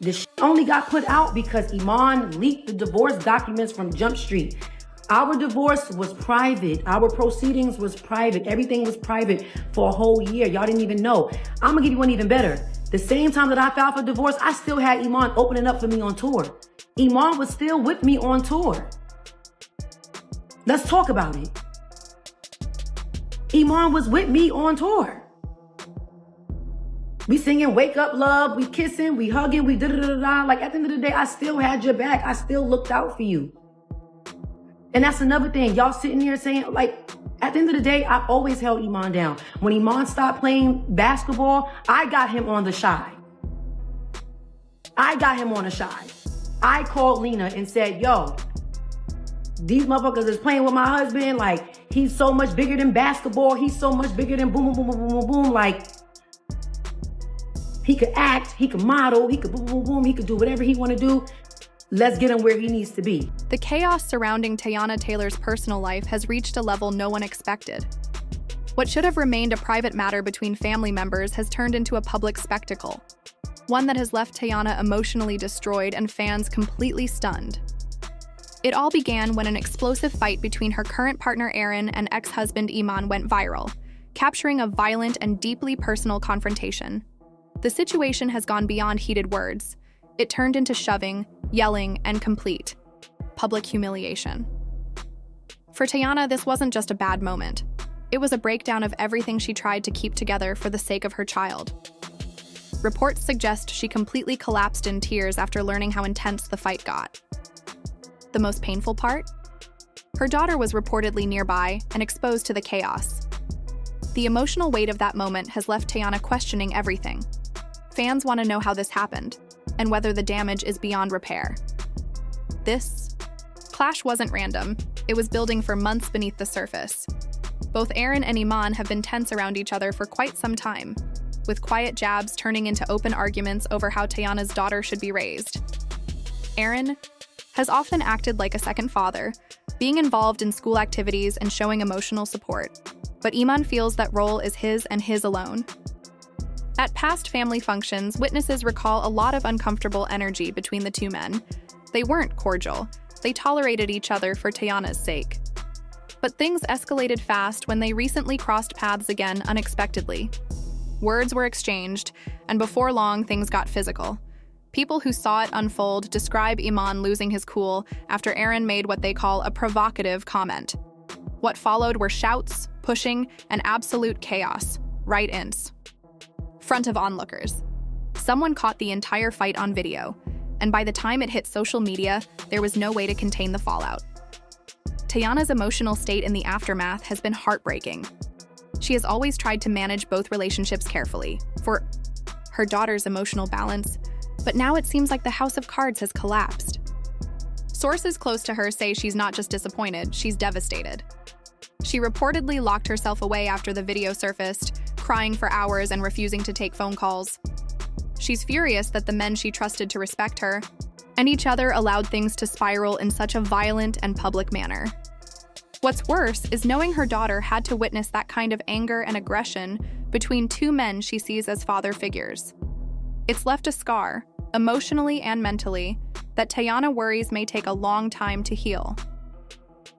This only got put out because Iman leaked the divorce documents from Jump Street. Our divorce was private. Our proceedings was private. Everything was private for a whole year. Y'all didn't even know. I'm gonna give you one even better. The same time that I filed for divorce, I still had Iman opening up for me on tour. Iman was still with me on tour. Let's talk about it. Iman was with me on tour. We singing Wake Up Love, we kissing, we hugging, we da-da-da-da-da. Like, at the end of the day, I still had your back. I still looked out for you. And that's another thing. Y'all sitting here saying, like, at the end of the day, I always held Iman down. When Iman stopped playing basketball, I got him on the shy. I called Lena and said, yo, these motherfuckers is playing with my husband. Like, he's so much bigger than basketball. He's so much bigger than boom, boom, boom, boom, boom, boom. Like, he could act, he could model, he could boom, boom, boom. He could do whatever he want to do. Let's get him where he needs to be. The chaos surrounding Teyana Taylor's personal life has reached a level no one expected. What should have remained a private matter between family members has turned into a public spectacle, one that has left Teyana emotionally destroyed and fans completely stunned. It all began when an explosive fight between her current partner Aaron and ex-husband Iman went viral, capturing a violent and deeply personal confrontation. The situation has gone beyond heated words. It turned into shoving, yelling, and complete public humiliation. For Teyana, this wasn't just a bad moment. It was a breakdown of everything she tried to keep together for the sake of her child. Reports suggest she completely collapsed in tears after learning how intense the fight got. The most painful part? Her daughter was reportedly nearby and exposed to the chaos. The emotional weight of that moment has left Teyana questioning everything. Fans want to know how this happened, and whether the damage is beyond repair. This clash wasn't random. It was building for months beneath the surface. Both Aaron and Iman have been tense around each other for quite some time, with quiet jabs turning into open arguments over how Teyana's daughter should be raised. Aaron has often acted like a second father, being involved in school activities and showing emotional support. But Iman feels that role is his and his alone. At past family functions, witnesses recall a lot of uncomfortable energy between the two men. They weren't cordial. They tolerated each other for Teyana's sake. But things escalated fast when they recently crossed paths again unexpectedly. Words were exchanged, and before long, things got physical. People who saw it unfold describe Iman losing his cool after Aaron made what they call a provocative comment. What followed were shouts, pushing, and absolute chaos. Write-ins. Front of onlookers. Someone caught the entire fight on video, and by the time it hit social media, there was no way to contain the fallout. Teyana's emotional state in the aftermath has been heartbreaking. She has always tried to manage both relationships carefully, for her daughter's emotional balance, but now it seems like the house of cards has collapsed. Sources close to her say she's not just disappointed, she's devastated. She reportedly locked herself away after the video surfaced, crying for hours and refusing to take phone calls. She's furious that the men she trusted to respect her and each other allowed things to spiral in such a violent and public manner. What's worse is knowing her daughter had to witness that kind of anger and aggression between two men she sees as father figures. It's left a scar, emotionally and mentally, that Teyana worries may take a long time to heal.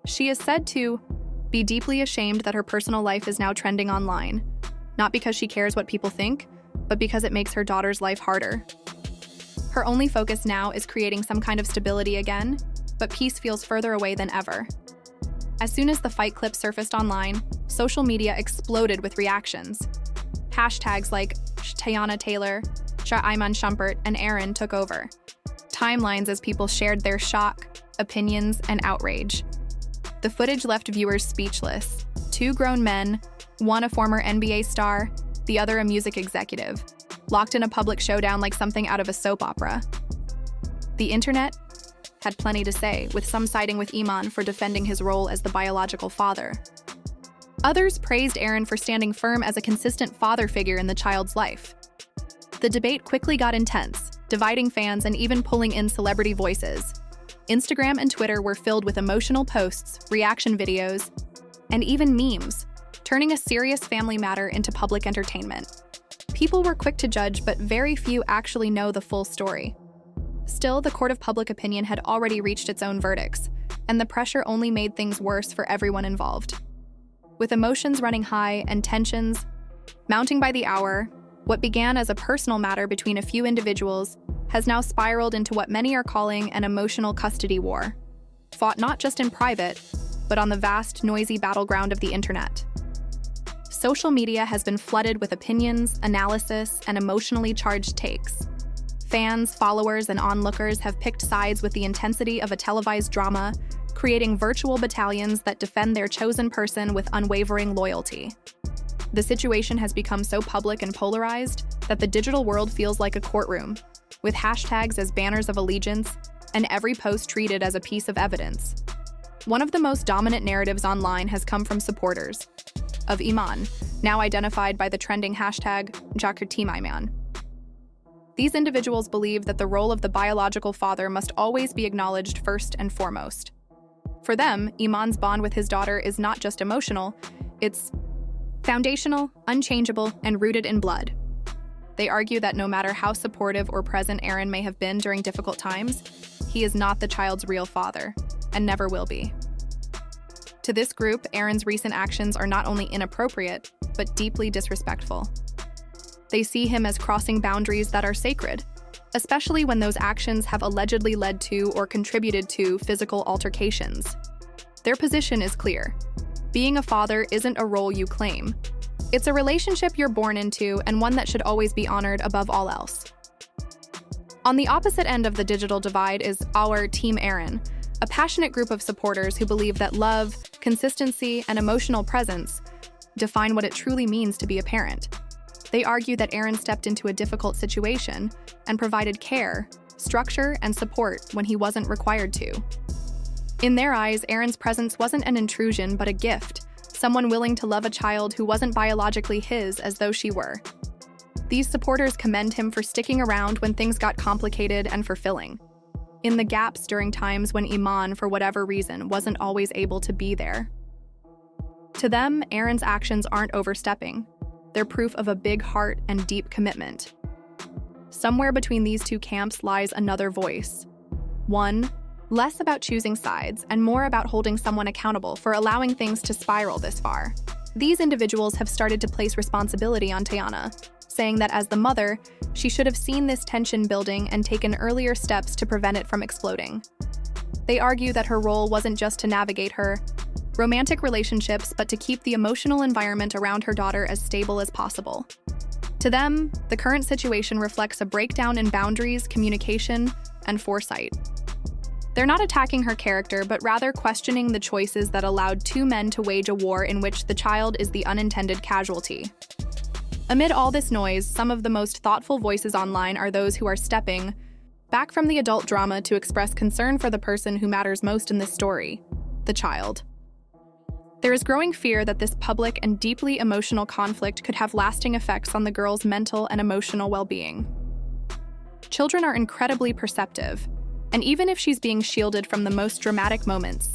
She is said to be deeply ashamed that her personal life is now trending online, not because she cares what people think, but because it makes her daughter's life harder. Her only focus now is creating some kind of stability again, but peace feels further away than ever. As soon as the fight clip surfaced online, social media exploded with reactions. Hashtags like Teyana Taylor, Iman Shumpert, and Aaron took over. Timelines as people shared their shock, opinions, and outrage. The footage left viewers speechless. Two grown men, one a former NBA star, the other a music executive, locked in a public showdown like something out of a soap opera. The internet had plenty to say, with some siding with Iman for defending his role as the biological father. Others praised Aaron for standing firm as a consistent father figure in the child's life. The debate quickly got intense, dividing fans and even pulling in celebrity voices. Instagram and Twitter were filled with emotional posts, reaction videos, and even memes, turning a serious family matter into public entertainment. People were quick to judge, but very few actually know the full story. Still, the court of public opinion had already reached its own verdicts, and the pressure only made things worse for everyone involved. With emotions running high and tensions mounting by the hour, what began as a personal matter between a few individuals has now spiraled into what many are calling an emotional custody war, fought not just in private, but on the vast, noisy battleground of the internet. Social media has been flooded with opinions, analysis, and emotionally charged takes. Fans, followers, and onlookers have picked sides with the intensity of a televised drama, creating virtual battalions that defend their chosen person with unwavering loyalty. The situation has become so public and polarized that the digital world feels like a courtroom, with hashtags as banners of allegiance and every post treated as a piece of evidence. One of the most dominant narratives online has come from supporters of Iman, now identified by the trending hashtag #Iman. These individuals believe that the role of the biological father must always be acknowledged first and foremost. For them, Iman's bond with his daughter is not just emotional, it's foundational, unchangeable, and rooted in blood. They argue that no matter how supportive or present Aaron may have been during difficult times, he is not the child's real father, and never will be. To this group, Aaron's recent actions are not only inappropriate, but deeply disrespectful. They see him as crossing boundaries that are sacred, especially when those actions have allegedly led to or contributed to physical altercations. Their position is clear. Being a father isn't a role you claim. It's a relationship you're born into and one that should always be honored above all else. On the opposite end of the digital divide is our Team Aaron, a passionate group of supporters who believe that love, consistency, and emotional presence define what it truly means to be a parent. They argue that Aaron stepped into a difficult situation and provided care, structure, and support when he wasn't required to. In their eyes, Aaron's presence wasn't an intrusion but a gift, someone willing to love a child who wasn't biologically his as though she were. These supporters commend him for sticking around when things got complicated and fulfilling, in the gaps during times when Iman, for whatever reason, wasn't always able to be there. To them, Aaron's actions aren't overstepping. They're proof of a big heart and deep commitment. Somewhere between these two camps lies another voice. One, less about choosing sides and more about holding someone accountable for allowing things to spiral this far. These individuals have started to place responsibility on Teyana, saying that as the mother, she should have seen this tension building and taken earlier steps to prevent it from exploding. They argue that her role wasn't just to navigate her romantic relationships, but to keep the emotional environment around her daughter as stable as possible. To them, the current situation reflects a breakdown in boundaries, communication, and foresight. They're not attacking her character, but rather questioning the choices that allowed two men to wage a war in which the child is the unintended casualty. Amid all this noise, some of the most thoughtful voices online are those who are stepping back from the adult drama to express concern for the person who matters most in this story, the child. There is growing fear that this public and deeply emotional conflict could have lasting effects on the girl's mental and emotional well-being. Children are incredibly perceptive, and even if she's being shielded from the most dramatic moments,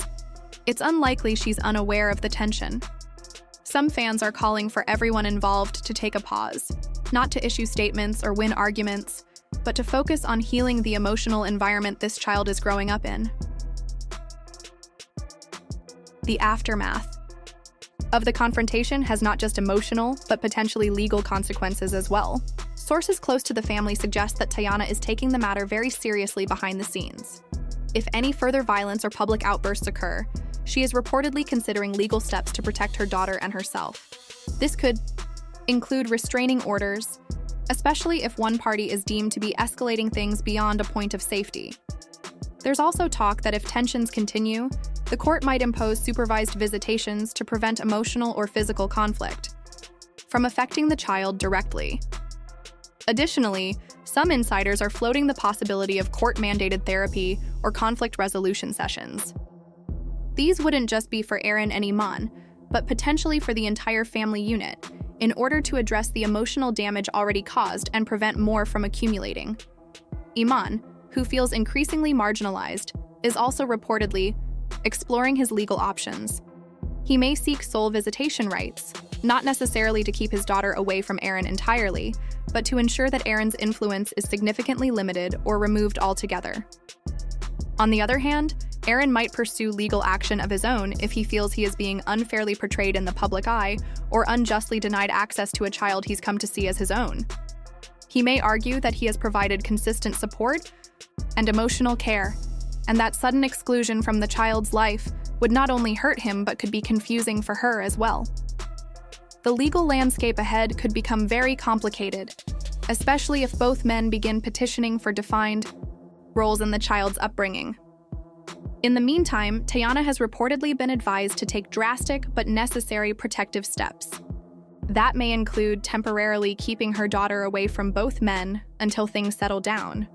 it's unlikely she's unaware of the tension. Some fans are calling for everyone involved to take a pause, not to issue statements or win arguments, but to focus on healing the emotional environment this child is growing up in. The aftermath of the confrontation has not just emotional, but potentially legal consequences as well. Sources close to the family suggest that Teyana is taking the matter very seriously behind the scenes. If any further violence or public outbursts occur, she is reportedly considering legal steps to protect her daughter and herself. This could include restraining orders, especially if one party is deemed to be escalating things beyond a point of safety. There's also talk that if tensions continue, the court might impose supervised visitations to prevent emotional or physical conflict from affecting the child directly. Additionally, some insiders are floating the possibility of court-mandated therapy or conflict resolution sessions. These wouldn't just be for Aaron and Iman, but potentially for the entire family unit, in order to address the emotional damage already caused and prevent more from accumulating. Iman, who feels increasingly marginalized, is also reportedly exploring his legal options. He may seek sole visitation rights, not necessarily to keep his daughter away from Aaron entirely, but to ensure that Aaron's influence is significantly limited or removed altogether. On the other hand, Aaron might pursue legal action of his own if he feels he is being unfairly portrayed in the public eye or unjustly denied access to a child he's come to see as his own. He may argue that he has provided consistent support and emotional care, and that sudden exclusion from the child's life would not only hurt him but could be confusing for her as well. The legal landscape ahead could become very complicated, especially if both men begin petitioning for defined roles in the child's upbringing. In the meantime, Teyana has reportedly been advised to take drastic but necessary protective steps. That may include temporarily keeping her daughter away from both men until things settle down.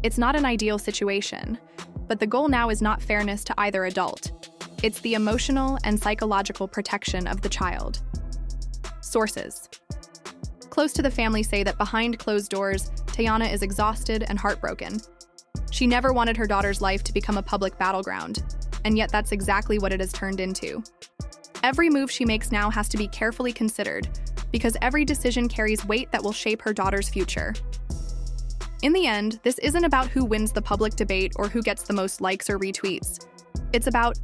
It's not an ideal situation, but the goal now is not fairness to either adult. It's the emotional and psychological protection of the child. Sources close to the family say that behind closed doors, Teyana is exhausted and heartbroken. She never wanted her daughter's life to become a public battleground, and yet that's exactly what it has turned into. Every move she makes now has to be carefully considered, because every decision carries weight that will shape her daughter's future. In the end, this isn't about who wins the public debate or who gets the most likes or retweets. It's about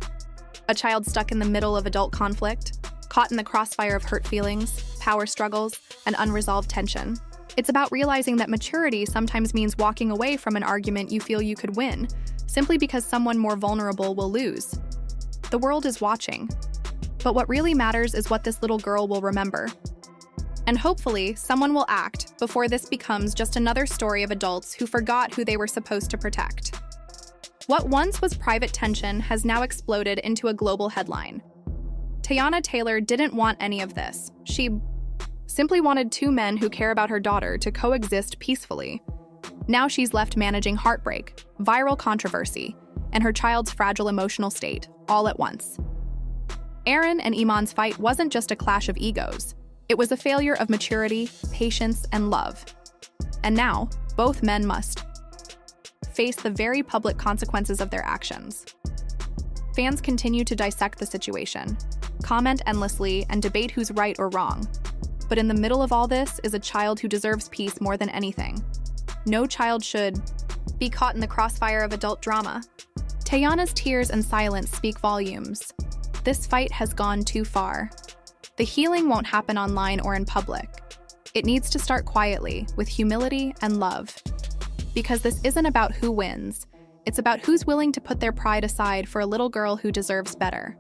a child stuck in the middle of adult conflict, caught in the crossfire of hurt feelings, power struggles, and unresolved tension. It's about realizing that maturity sometimes means walking away from an argument you feel you could win, simply because someone more vulnerable will lose. The world is watching, but what really matters is what this little girl will remember. And hopefully, someone will act before this becomes just another story of adults who forgot who they were supposed to protect. What once was private tension has now exploded into a global headline. Teyana Taylor didn't want any of this. She simply wanted two men who care about her daughter to coexist peacefully. Now she's left managing heartbreak, viral controversy, and her child's fragile emotional state, all at once. Aaron and Iman's fight wasn't just a clash of egos. It was a failure of maturity, patience, and love. And now, both men must face the very public consequences of their actions. Fans continue to dissect the situation, comment endlessly, and debate who's right or wrong. But in the middle of all this is a child who deserves peace more than anything. No child should be caught in the crossfire of adult drama. Teyana's tears and silence speak volumes. This fight has gone too far. The healing won't happen online or in public. It needs to start quietly, with humility and love. Because this isn't about who wins. It's about who's willing to put their pride aside for a little girl who deserves better.